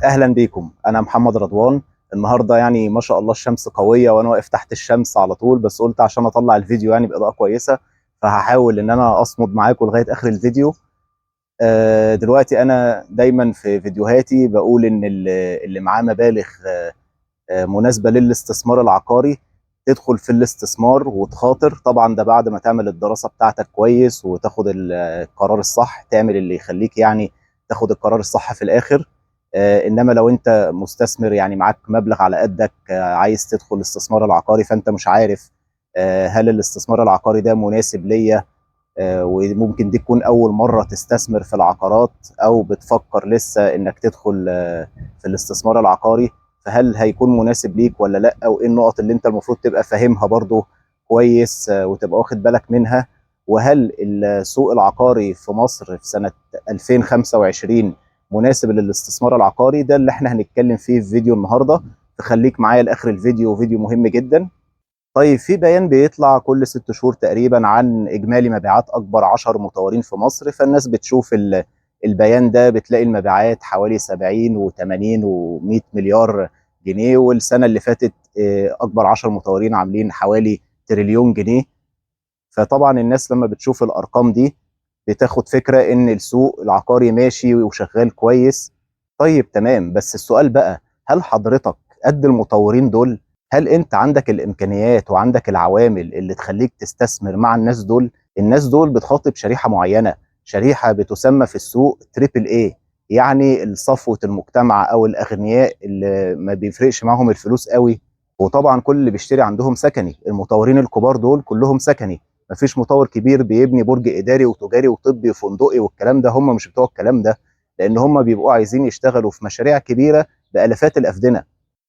اهلا بيكم. انا محمد رضوان. النهارده يعني ما شاء الله الشمس قويه وانا واقف تحت الشمس على طول، بس قلت عشان اطلع الفيديو يعني باضاءه كويسه فهحاول ان انا اصمد معاكم لغايه اخر الفيديو. دلوقتي انا دايما في فيديوهاتي بقول ان اللي معاه مبالغ مناسبه للاستثمار العقاري تدخل في الاستثمار وتخاطر. طبعا ده بعد ما تعمل الدراسه بتاعتك كويس وتاخد القرار الصح، تعمل اللي يخليك يعني تاخد القرار الصح في الاخر. انما لو انت مستثمر يعني معاك مبلغ على قدك، عايز تدخل الاستثمار العقاري فانت مش عارف هل الاستثمار العقاري ده مناسب ليا، وممكن دي تكون اول مره تستثمر في العقارات او بتفكر لسه انك تدخل في الاستثمار العقاري، فهل هيكون مناسب ليك ولا لا، وايه النقط اللي انت المفروض تبقى فاهمها برضو كويس وتبقى واخد بالك منها. وهل السوق العقاري في مصر في سنة 2025 مناسب للاستثمار العقاري؟ ده اللي احنا هنتكلم فيه في فيديو النهاردة، فخليك معايا لاخر الفيديو، فيديو مهم جدا. طيب، في بيان بيطلع كل 6 شهور تقريبا عن إجمالي مبيعات أكبر 10 مطورين في مصر، فالناس بتشوف البيان ده بتلاقي المبيعات حوالي 70 و80 و100 مليار جنيه، والسنة اللي فاتت أكبر 10 مطورين عاملين حوالي تريليون جنيه. فطبعا الناس لما بتشوف الأرقام دي بتاخد فكرة إن السوق العقاري ماشي وشغال كويس. طيب تمام، بس السؤال بقى، هل حضرتك قد المطورين دول؟ هل انت عندك الامكانيات وعندك العوامل اللي تخليك تستثمر مع الناس دول؟ الناس دول بتخاطب شريحة معينة، شريحة بتسمى في السوق تريبل اي، يعني صفوة المجتمع او الاغنياء اللي ما بيفرقش معاهم الفلوس قوي. وطبعا كل اللي بيشتري عندهم سكني، المطورين الكبار دول كلهم سكني. مفيش مطور كبير بيبني برج اداري وتجاري وطبي وفندقي والكلام ده، هم مش بتوع الكلام ده، لان هم بيبقوا عايزين يشتغلوا في مشاريع كبيرة بآلافات الافدنة.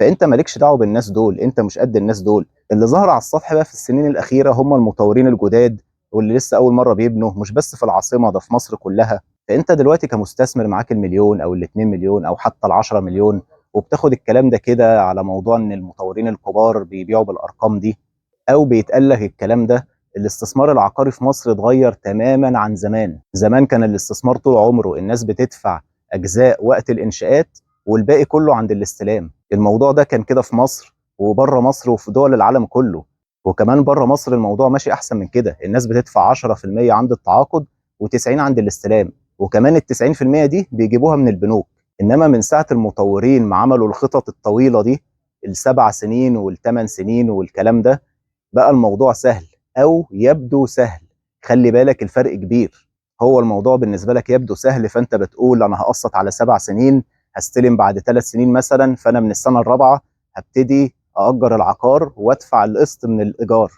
فانت مالكش دعوه بالناس دول، انت مش قد الناس دول. اللي ظهر على السطح بقى في السنين الاخيره هم المطورين الجداد واللي لسه اول مره بيبنوا، مش بس في العاصمه، ده في مصر كلها. فانت دلوقتي كمستثمر معاك المليون او الاتنين مليون او حتى العشرة مليون، وبتاخد الكلام ده كده على موضوع ان المطورين الكبار بيبيعوا بالارقام دي، او بيتقال لك الكلام ده. الاستثمار العقاري في مصر اتغير تماما عن زمان. زمان كان الاستثمار طول عمره الناس بتدفع اجزاء وقت الانشاءات والباقي كله عند الاستلام. الموضوع ده كان كده في مصر وبره مصر وفي دول العالم كله. وكمان بره مصر الموضوع ماشي احسن من كده، الناس بتدفع 10% عند التعاقد و90 عند الاستلام، وكمان ال 90% دي بيجيبوها من البنوك. انما من ساعه المطورين ما عملوا الخطط الطويله دي، ال7 سنين وال8 سنين والكلام ده، بقى الموضوع سهل او يبدو سهل. خلي بالك الفرق كبير. هو الموضوع بالنسبه لك يبدو سهل، فانت بتقول انا هقسط على 7 سنين، هستلم بعد 3 سنين مثلا، فانا من السنه الرابعه هبتدي اجر العقار وادفع القسط من الايجار،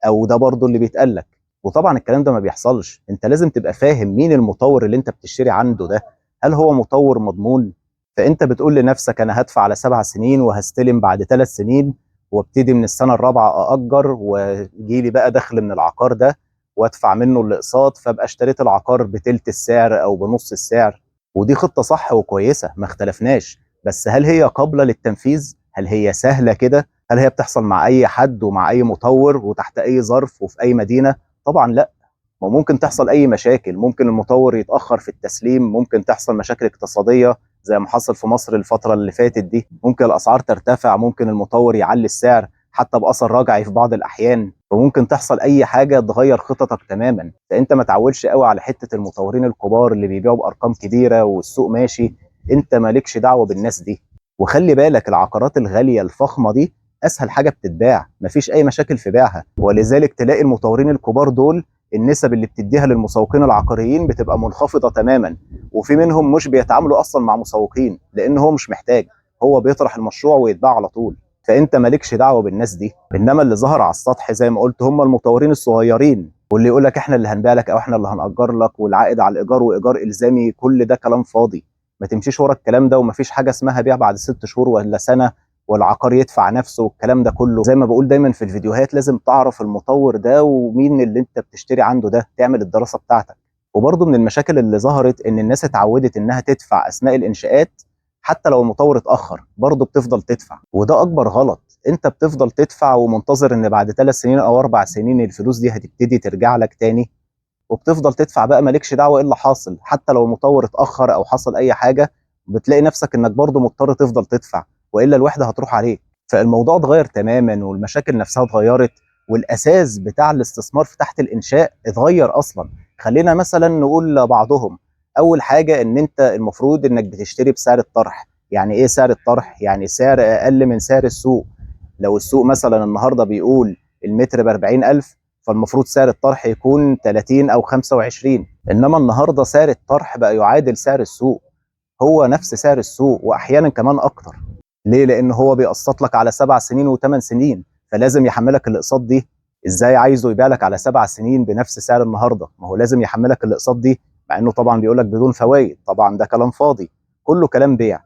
او ده برضو اللي بيتقال لك. وطبعا الكلام ده ما بيحصلش. انت لازم تبقى فاهم مين المطور اللي انت بتشتري عنده ده، هل هو مطور مضمون؟ فانت بتقول لنفسك انا هدفع على 7 سنين وهستلم بعد 3 سنين، وابتدي من السنه الرابعه ااجر ويجي لي بقى دخل من العقار ده وادفع منه الاقساط، فابقى اشتريت العقار بتلت السعر او بنص السعر. ودي خطه صح وكويسه، ما اختلفناش. بس هل هي قابله للتنفيذ؟ هل هي سهله كده؟ هل هي بتحصل مع اي حد ومع اي مطور وتحت اي ظرف وفي اي مدينه؟ طبعا لا. وممكن تحصل اي مشاكل، ممكن المطور يتاخر في التسليم، ممكن تحصل مشاكل اقتصاديه زي ما حصل في مصر الفتره اللي فاتت دي، ممكن الاسعار ترتفع، ممكن المطور يعلي السعر حتى باثر رجعي في بعض الاحيان، وممكن تحصل اي حاجه تغير خططك تماما. فانت ما تعولش قوي على حته المطورين الكبار اللي بيبيعوا بارقام كبيره والسوق ماشي. انت مالكش دعوه بالناس دي. وخلي بالك العقارات الغاليه الفخمه دي اسهل حاجه بتتباع، مفيش اي مشاكل في بيعها، ولذلك تلاقي المطورين الكبار دول النسب اللي بتديها للمسوقين العقاريين بتبقى منخفضه تماما. وفي منهم مش بيتعاملوا اصلا مع مسوقين لان هو مش محتاج، هو بيطرح المشروع ويتباع على طول. فانت مالكش دعوه بالناس دي. انما اللي ظهر على السطح زي ما قلت هم المطورين الصغيرين، واللي يقول لك احنا اللي هنبيع لك او احنا اللي هنأجر لك والعائد على الايجار وايجار الزامي، كل ده كلام فاضي. ما تمشيش ورا الكلام ده، ومفيش حاجه اسمها بيع بعد 6 شهور ولا سنه والعقار يدفع نفسه والكلام ده كله. زي ما بقول دايما في الفيديوهات، لازم تعرف المطور ده ومين اللي انت بتشتري عنده ده، تعمل الدراسه بتاعتك. وبرضه من المشاكل اللي ظهرت ان الناس اتعودت انها تدفع اثناء الانشاءات، حتى لو المطور اتاخر برضه بتفضل تدفع، وده اكبر غلط. انت بتفضل تدفع ومنتظر ان بعد 3 سنين او 4 سنين الفلوس دي هتبتدي ترجع لك تاني، وبتفضل تدفع بقى مالكش دعوه ايه اللي حاصل. حتى لو المطور اتاخر او حصل اي حاجه، وبتلاقي نفسك انك برضه مضطر تفضل تدفع، والا الوحده هتروح عليك. فالموضوع اتغير تماما، والمشاكل نفسها اتغيرت، والاساس بتاع الاستثمار في تحت الانشاء اتغير اصلا. خلينا مثلا نقول بعضهم. اول حاجه ان انت المفروض انك بتشتري بسعر الطرح. يعني ايه سعر الطرح؟ يعني سعر اقل من سعر السوق. لو السوق مثلا النهارده بيقول المتر ب 40,000، فالمفروض سعر الطرح يكون 30 او 25. انما النهارده سعر الطرح بقى يعادل سعر السوق، هو نفس سعر السوق واحيانا كمان اكتر. ليه؟ لان هو بيقسط لك على 7 سنين و8 سنين، فلازم يحملك الاقساط دي. ازاي عايزه يبيع لك على 7 سنين بنفس سعر النهارده؟ ما هو لازم يحملك الاقساط دي، مع انه طبعا بيقول لك بدون فوائد. طبعا ده كلام فاضي، كله كلام بيع.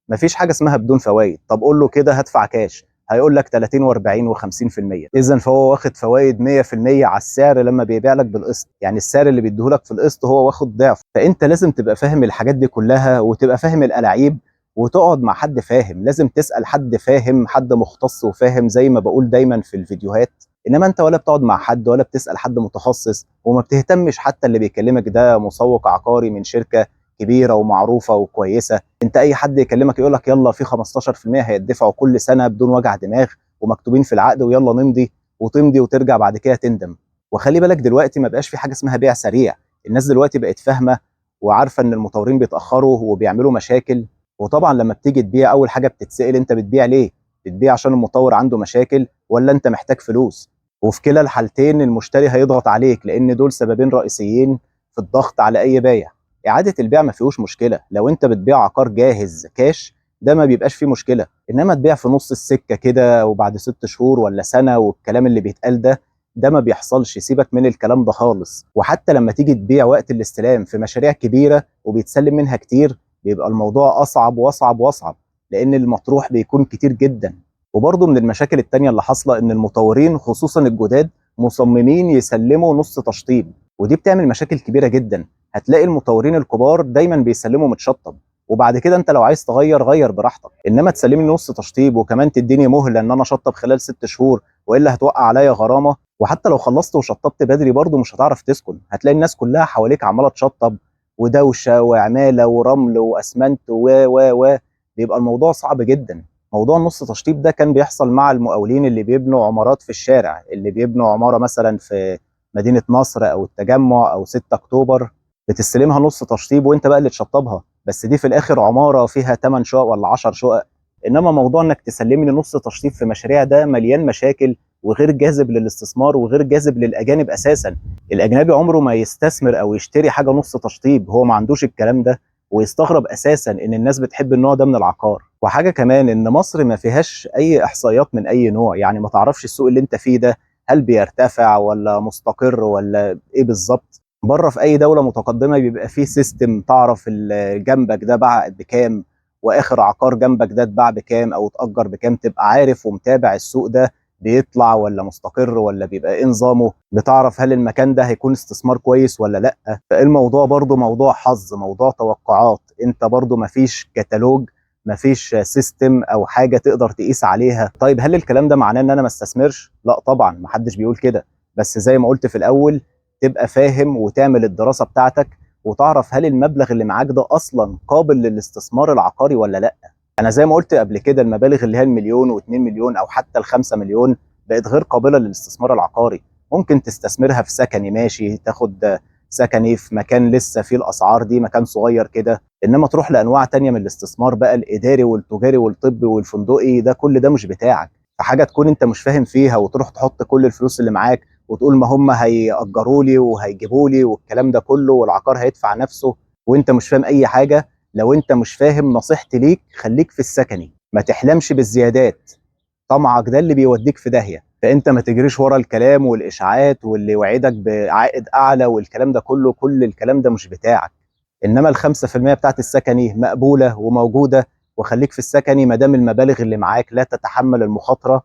مفيش حاجه اسمها بدون فوائد. طب قول له كده هدفع كاش، هيقول لك 30 و40 و50%. اذا فهو واخد فوائد 100% على السعر لما بيبيع لك بالقسط. يعني السعر اللي بيديهولك في القسط هو واخد ضعف. فانت لازم تبقى فاهم الحاجات دي كلها، وتبقى فاهم الالاعيب، وتقعد مع حد فاهم. لازم تسال حد فاهم، حد مختص وفاهم، زي ما بقول دايما في الفيديوهات. انما انت ولا بتقعد مع حد ولا بتسال حد متخصص، وما بتهتمش حتى اللي بيكلمك ده مسوق عقاري من شركه كبيره ومعروفه وكويسه. انت اي حد يكلمك يقول لك يلا في 15% هيدفعوا كل سنه بدون وجع دماغ، ومكتوبين في العقد، ويلا نمضي، وتمضي وترجع بعد كده تندم. وخلي بالك دلوقتي ما بقاش في حاجه اسمها بيع سريع. الناس دلوقتي بقت فاهمه وعارفه ان المطورين بيتاخروا وبيعملوا مشاكل. وطبعا لما بتيجي تبيع اول حاجه بتتسال انت بتبيع ليه؟ بتبيع عشان المطور عنده مشاكل ولا انت محتاج فلوس؟ وفي كلا الحالتين المشتري هيضغط عليك، لان دول سببين رئيسيين في الضغط على اي بيع. اعاده البيع ما فيهوش مشكله، لو انت بتبيع عقار جاهز كاش ده ما بيبقاش فيه مشكله. انما تبيع في نص السكه كده وبعد 6 شهور ولا سنه والكلام اللي بيتقال ده ما بيحصلش. سيبك من الكلام ده خالص. وحتى لما تيجي تبيع وقت الاستلام في مشاريع كبيره وبيتسلم منها كتير، بيبقى الموضوع اصعب واصعب واصعب، لان المطروح بيكون كتير جدا. وبرضه من المشاكل التانيه اللي حاصله ان المطورين خصوصا الجداد مصممين يسلموا نص تشطيب، ودي بتعمل مشاكل كبيره جدا. هتلاقي المطورين الكبار دايما بيسلموا متشطب، وبعد كده انت لو عايز تغير غير براحتك. انما تسلمني نص تشطيب وكمان تديني مهله ان انا اشطب خلال 6 شهور، والا هتوقع عليا غرامه. وحتى لو خلصت وشطبت بدري برضه مش هتعرف تسكن. هتلاقي الناس كلها حواليك عماله تشطب، ودوشه وعماله ورمل واسمنت و بيبقى الموضوع صعب جدا. موضوع النص تشطيب ده كان بيحصل مع المقاولين اللي بيبنوا عمارات في الشارع، اللي بيبنوا عماره مثلا في مدينه نصر او التجمع او 6 اكتوبر، بتستلمها نص تشطيب وانت بقى اللي تشطبها. بس دي في الاخر عماره فيها 8 شقق ولا 10 شقق. انما موضوع انك تسلمني نص تشطيب في مشاريع ده مليان مشاكل، وغير جاذب للاستثمار وغير جاذب للاجانب اساسا. الاجنبي عمره ما يستثمر او يشتري حاجه نص تشطيب، هو ما عندوش الكلام ده. ويستغرب اساسا ان الناس بتحب النوع ده من العقار. وحاجه كمان ان مصر ما فيهاش اي احصائيات من اي نوع، يعني ما تعرفش السوق اللي انت فيه ده هل بيرتفع ولا مستقر ولا ايه بالظبط. بره في اي دوله متقدمه بيبقى فيه سيستم، تعرف جنبك ده باع بكام، واخر عقار جنبك ده اتباع بكام او اتاجر بكام. تبقى عارف ومتابع السوق ده بيطلع ولا مستقر ولا بيبقى ايه نظامه. بتعرف هل المكان ده هيكون استثمار كويس ولا لا. فالموضوع برضو موضوع حظ، موضوع توقعات. انت برضو مفيش كتالوج، مفيش سيستم او حاجه تقدر تقيس عليها. طيب هل الكلام ده معناه ان انا ما استثمرش؟ لا طبعا، محدش بيقول كده. بس زي ما قلت في الاول، تبقى فاهم وتعمل الدراسه بتاعتك، وتعرف هل المبلغ اللي معاك ده اصلا قابل للاستثمار العقاري ولا لا. انا زي ما قلت قبل كده، المبالغ اللي هي المليون و2 مليون او حتى ال5 مليون بقت غير قابله للاستثمار العقاري. ممكن تستثمرها في سكني ماشي، تاخد سكني في مكان لسه فيه الاسعار دي، مكان صغير كده. انما تروح لانواع تانية من الاستثمار بقى، الاداري والتجاري والطبي والفندقي، ده كل ده مش بتاعك. فحاجه تكون انت مش فاهم فيها وتروح تحط كل الفلوس اللي معاك وتقول ما هم هيأجروا لي وهيجيبوا لي والكلام ده كله، والعقار هيدفع نفسه، وانت مش فاهم اي حاجه. لو انت مش فاهم، نصيحتي ليك خليك في السكني، ما تحلمش بالزيادات. طمعك ده اللي بيوديك في داهيه. فانت ما تجريش ورا الكلام والاشاعات واللي يوعدك بعائد اعلى والكلام ده كله، كل الكلام ده مش بتاعك. انما ال5% بتاعت السكني مقبوله وموجوده، وخليك في السكني ما دام المبالغ اللي معاك لا تتحمل المخاطره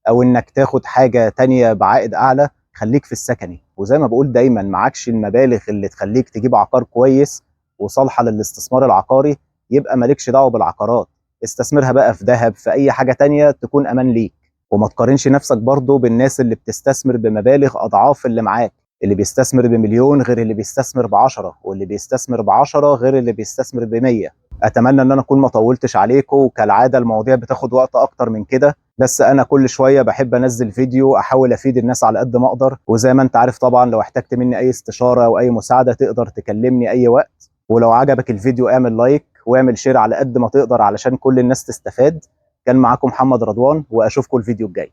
او انك تاخد حاجه تانية بعائد اعلى. خليك في السكني. وزي ما بقول دايما، معكش المبالغ اللي تخليك تجيب عقار كويس وصالحه للاستثمار العقاري، يبقى مالكش دعوه بالعقارات. استثمرها بقى في ذهب، في اي حاجه تانية تكون امان ليك. وما تقارنش نفسك برضو بالناس اللي بتستثمر بمبالغ اضعاف اللي معاك. اللي بيستثمر بمليون غير اللي بيستثمر ب10، واللي بيستثمر ب10 غير اللي بيستثمر ب100. اتمنى ان انا اكون ما طولتش عليكم، وكالعاده المواضيع بتاخد وقت اكتر من كده، بس انا كل شويه بحب انزل فيديو احاول افيد الناس على قد ما اقدر. وزي ما انت عارف طبعا لو احتجت مني اي استشاره او اي مساعده تقدر تكلمني اي وقت. ولو عجبك الفيديو اعمل لايك واعمل شير على قد ما تقدر علشان كل الناس تستفاد. كان معاكم محمد رضوان، واشوفكم الفيديو الجاي.